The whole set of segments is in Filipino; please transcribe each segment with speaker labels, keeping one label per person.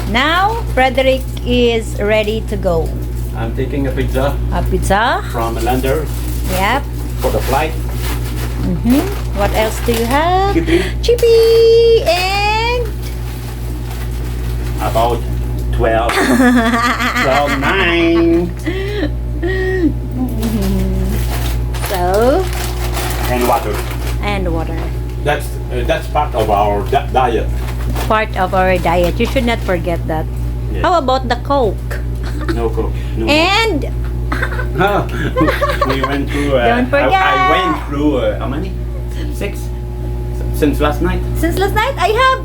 Speaker 1: Now, Frederick is ready to go.
Speaker 2: I'm taking a pizza
Speaker 1: A pizza.
Speaker 2: from Lander
Speaker 1: Yep.
Speaker 2: for the flight.
Speaker 1: What else do you have?
Speaker 2: Chippy.
Speaker 1: Chippy and
Speaker 2: About 12. 12, 9.
Speaker 1: so
Speaker 2: And water.
Speaker 1: and water.
Speaker 2: That's part of our diet.
Speaker 1: Part of our diet. You should not forget that.
Speaker 2: Yes.
Speaker 1: How about the Coke?
Speaker 2: No Coke. No.
Speaker 1: And
Speaker 2: We went through.
Speaker 1: Don't forget.
Speaker 2: I went through how many? 6 since last night.
Speaker 1: since last night I have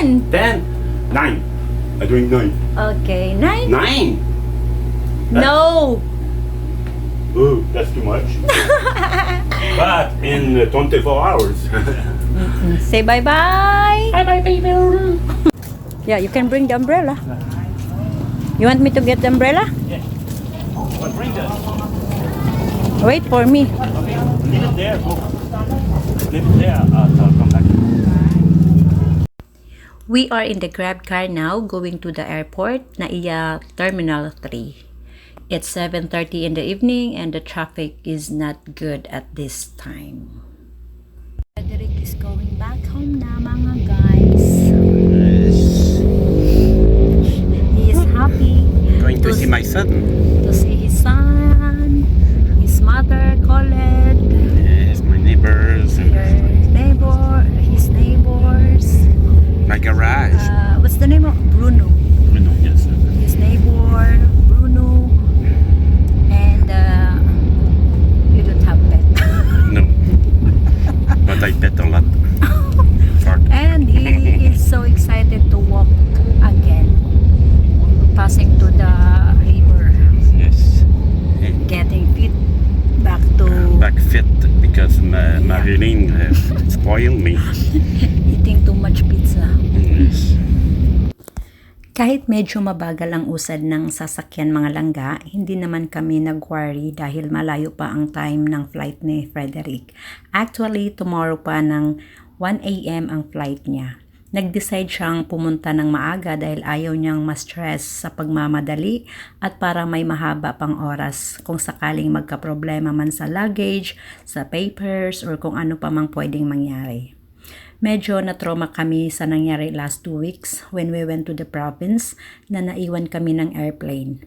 Speaker 1: 10.
Speaker 2: 10, 9. I drink 9.
Speaker 1: Okay, 9.
Speaker 2: 9.
Speaker 1: No.
Speaker 2: Oh, that's too much. But in 24 hours.
Speaker 1: Say bye-bye.
Speaker 2: Bye, baby.
Speaker 1: Yeah, you can bring the umbrella. You want me to get the umbrella?
Speaker 2: Yeah. But bring that.
Speaker 1: Wait for me.
Speaker 2: Okay. Leave it there. Go. Leave it there. I'll come back.
Speaker 1: We are in the Grab car now going to the airport, Naiya Terminal 3. It's 7:30 in the evening and the traffic is not good at this time. Frederick is going back home na mga guys. He is happy
Speaker 2: Going to
Speaker 1: to
Speaker 2: see my son.
Speaker 1: to see his son, his mother, Colette,
Speaker 2: Yes, my neighbors. And
Speaker 1: his neighbors.
Speaker 2: my garage.
Speaker 1: What's the name of Bruno?
Speaker 2: Bruno, yes.
Speaker 1: His neighbor, Bruno, and you don't have pet.
Speaker 2: No. But I bet a lot. Fart.
Speaker 1: And he is so excited to walk again, passing to the river,
Speaker 2: Yes.
Speaker 1: getting fit back to
Speaker 2: Back fit because Marilyn spoiled me.
Speaker 1: eating too much pizza.
Speaker 2: Yes.
Speaker 1: Kahit medyo mabagal ang usad ng sasakyan mga langga, hindi naman kami nag-worry dahil malayo pa ang time ng flight ni Frederick. Actually, tomorrow pa ng 1 a.m. ang flight niya. Nag-decide siyang pumunta ng maaga dahil ayaw niyang ma-stress sa pagmamadali at para may mahaba pang oras kung sakaling magka-problema man sa luggage, sa papers, or kung ano pa mang pwedeng mangyari. Medyo na-trauma kami sa nangyari last 2 weeks when we went to the province na naiwan kami ng airplane.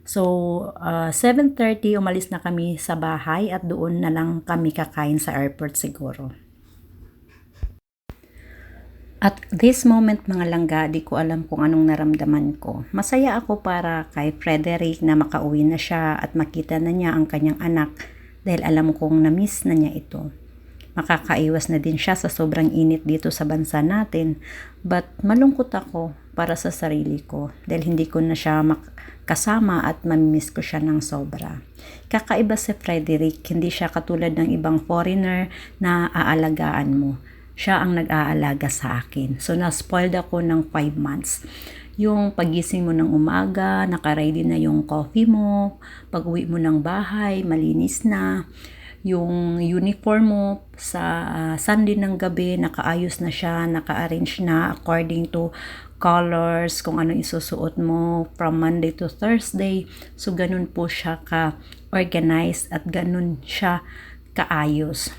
Speaker 1: So, 7:30 umalis na kami sa bahay at doon na lang kami kakain sa airport siguro. At this moment mga langga, di ko alam kung anong naramdaman ko. Masaya ako para kay Frederick na makauwi na siya at makita na niya ang kanyang anak dahil alam kong na-miss na niya ito. Makakaiwas na din siya sa sobrang init dito sa bansa natin. But malungkot ako para sa sarili ko dahil hindi ko na siya kasama at mamimiss ko siya ng sobra. Kakaiba si Frederick, hindi siya katulad ng ibang foreigner na aalagaan mo. Siya ang nag-aalaga sa akin. So na-spoiled ako ng 5 months. Yung pagising mo ng umaga, nakaready na yung coffee mo, pag-uwi mo ng bahay, malinis na. Yung uniform mo sa Sunday ng gabi, nakaayos na siya, naka-arrange na according to colors, kung ano isusuot mo from Monday to Thursday. So, ganun po siya ka-organized at ganun siya kaayos.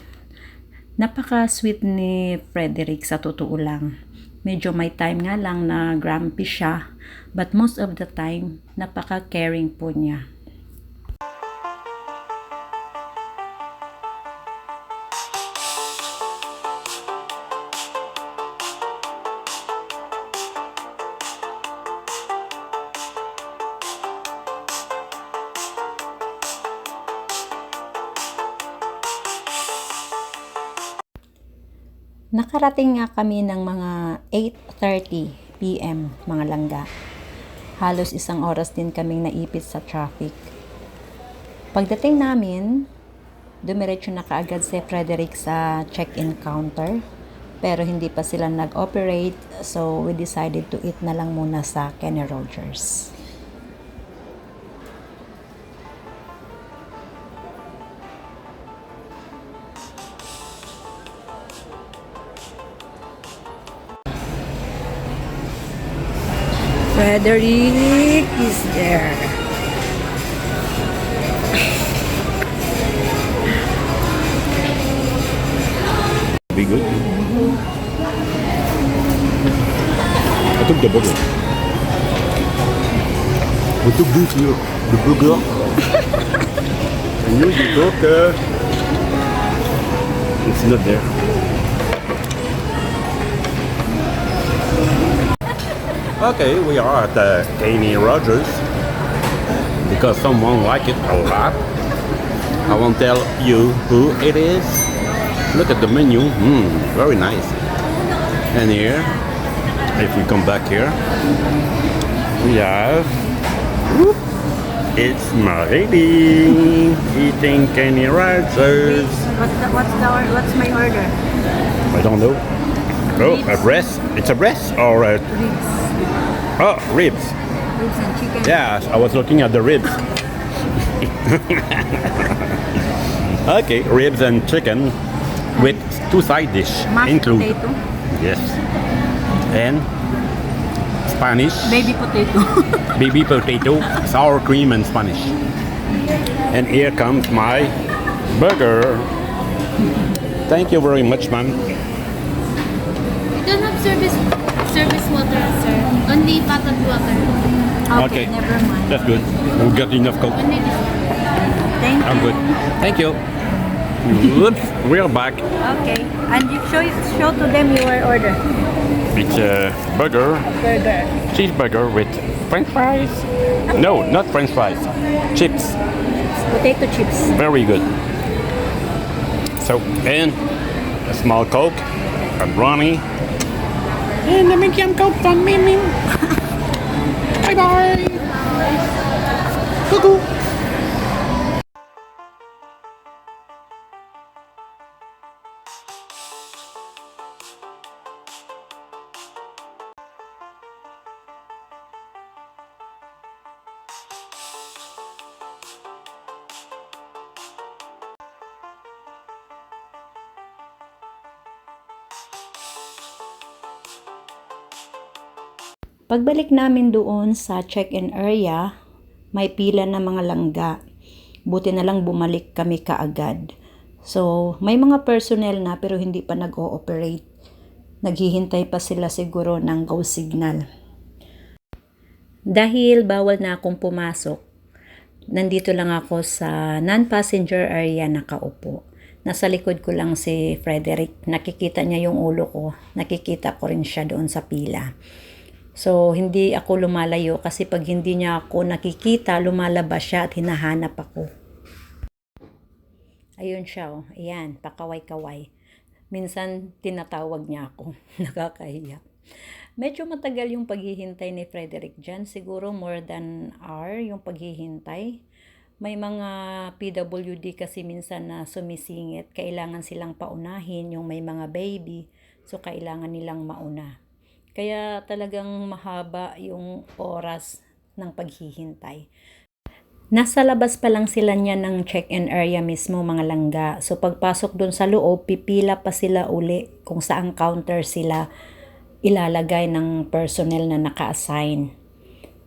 Speaker 1: Napaka-sweet ni Frederick sa totoo lang. Medyo may time nga lang na grumpy siya, but most of the time, napaka-caring po niya. Nakarating nga kami ng mga 8:30 p.m. mga langga. Halos 1 oras din kaming naipit sa traffic. Pagdating namin, dumiretso na kaagad si Frederick sa check-in counter. Pero hindi pa sila nag-operate, so we decided to eat na lang muna sa Kenny Rogers. Frederick is there.
Speaker 2: Be good. I took the burger. I took this here, the burger. And you took, it's not there. Okay, we are at Kenny Rogers because someone liked it a lot. I won't tell you who it is. Look at the menu, very nice. And here, if we come back here, we have, whoop, it's Marily eating Kenny Rogers.
Speaker 1: What's my order?
Speaker 2: I don't know. Oh, a breast? It's a breast or a...
Speaker 1: Ribs.
Speaker 2: Oh, ribs.
Speaker 1: Ribs and chicken.
Speaker 2: Yeah, I was looking at the ribs. Okay, ribs and chicken with 2 side dish
Speaker 1: Mashed
Speaker 2: include.
Speaker 1: potato.
Speaker 2: Yes. And Spanish.
Speaker 1: Baby potato.
Speaker 2: Baby potato, sour cream and Spanish. And here comes my burger. Thank you very much, ma'am.
Speaker 3: We don't have service water, sir. Only bottled water.
Speaker 2: Okay.
Speaker 1: Never mind.
Speaker 2: That's good. We got enough Coke.
Speaker 3: Only this.
Speaker 1: Thank
Speaker 2: I'm
Speaker 1: you.
Speaker 2: good. Thank you. Oops, we're back.
Speaker 1: Okay. And you show to them your order.
Speaker 2: It's a burger,
Speaker 1: Burger.
Speaker 2: cheeseburger with French fries. No, not French fries. Chips.
Speaker 1: Potato chips.
Speaker 2: Very good. So, and a small Coke, a brownie, and a medium Coke for Mimi. Bye bye. Cuckoo.
Speaker 1: Pagbalik namin doon sa check-in area, may pila na mga langga. Buti na lang bumalik kami kaagad. So, may mga personnel na pero hindi pa nag-ooperate. Naghihintay pa sila siguro ng go signal. Dahil bawal na akong pumasok, nandito lang ako sa non-passenger area nakaupo. Nasa likod ko lang si Frederick. Nakikita niya yung ulo ko. Nakikita ko rin siya doon sa pila. So, hindi ako lumalayo kasi pag hindi niya ako nakikita, lumalabas siya at hinahanap ako. Ayun siya, oh. Ayan, pakaway-kaway. Minsan, tinatawag niya ako. Nakakahiya. Medyo matagal yung paghihintay ni Frederick dyan. Siguro more than hour yung paghihintay. May mga PWD kasi minsan na sumisingit. Kailangan silang paunahin yung may mga baby. So, kailangan nilang mauna. Kaya talagang mahaba yung oras ng paghihintay. Nasa labas pa lang sila niya ng check-in area mismo mga langga. So pagpasok dun sa loob, pipila pa sila uli kung saang counter sila ilalagay ng personnel na naka-assign.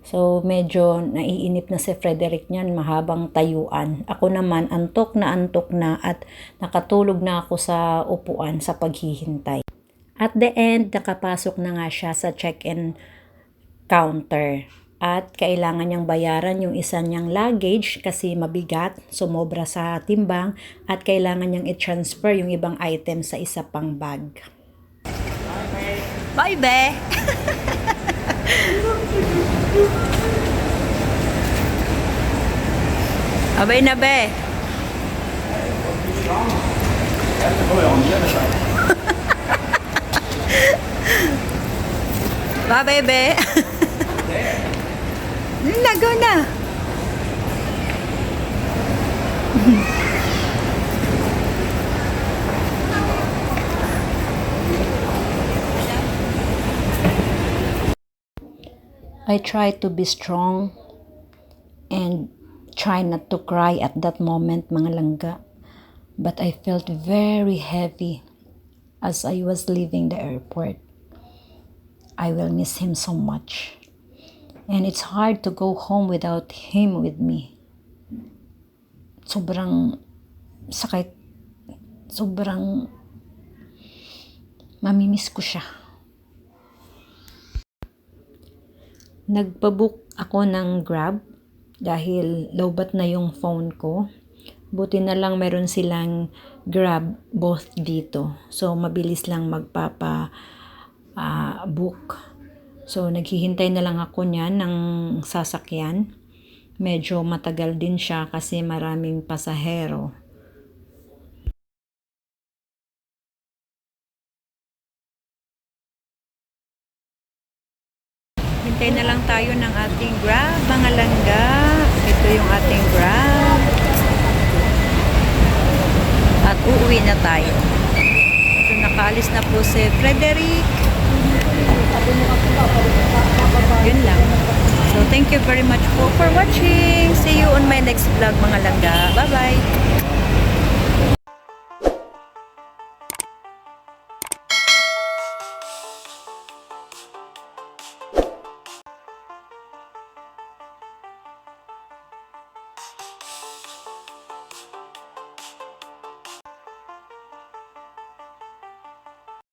Speaker 1: So medyo naiinip na si Frederick niyan, mahabang tayuan. Ako naman antok na at nakatulog na ako sa upuan sa paghihintay. At the end, nakapasok na nga siya sa check-in counter. At kailangan niyang bayaran yung isa niyang luggage kasi mabigat, sumobra sa timbang. At kailangan niyang i-transfer yung ibang item sa isa pang bag. Bye, be! Abay na, be! Bye, baby. Go na. I try to be strong and try not to cry at that moment, mga langga. But I felt very heavy as I was leaving the airport. I will miss him so much. And it's hard to go home without him with me. Sobrang sakit. Sobrang mamimiss ko siya. Nagpabook ako ng Grab dahil lowbat na yung phone ko. Buti na lang meron silang Grab both dito. So, mabilis lang book. So, naghihintay na lang ako niyan ng sasakyan. Medyo matagal din siya kasi maraming pasahero. Hintay na lang tayo ng ating Grab, mga langga. Ito yung ating Grab. At uuwi na tayo. So, nakaalis na po si Frederick. Yun lang. So, thank you very much po for watching. See you on my next vlog, mga langga. Bye-bye!